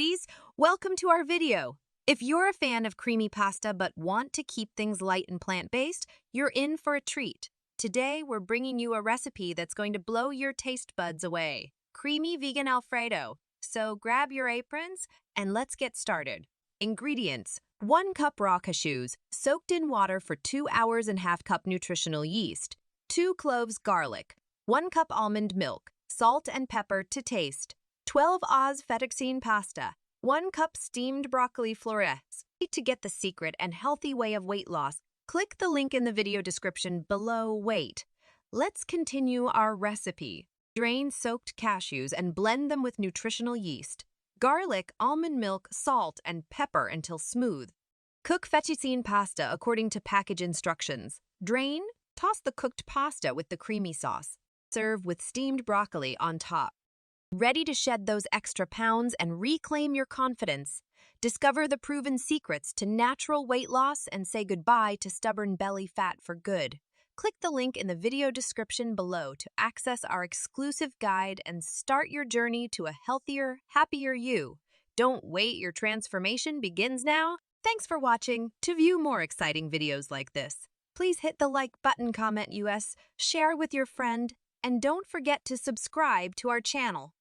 foodies, welcome to our video. If you're a fan of creamy pasta but want to keep things light and plant-based, you're in for a treat. Today, we're bringing you a recipe that's going to blow your taste buds away. Creamy vegan Alfredo. So grab your aprons and let's get started. Ingredients: 1 cup raw cashews, soaked in water for 2 hours and ½ cup nutritional yeast, 2 cloves garlic, 1 cup almond milk, salt and pepper to taste, 12 Oz fettuccine pasta, 1 cup steamed broccoli florets. To get the secret and healthy way of weight loss, click the link in the video description below. Let's continue our recipe. Drain soaked cashews and blend them with nutritional yeast. Garlic, almond milk, salt, and pepper until smooth. Cook fettuccine pasta according to package instructions. Drain, toss the cooked pasta with the creamy sauce. Serve with steamed broccoli on top. Ready to shed those extra pounds and reclaim your confidence. Discover the proven secrets to natural weight loss and say goodbye to stubborn belly fat for good. Click the link in the video description below to access our exclusive guide and start your journey to a healthier, happier you. Don't wait, your transformation begins now. Thanks for watching. To view more exciting videos like this, please hit the like button, comment US, share with your friend, and don't forget to subscribe to our channel.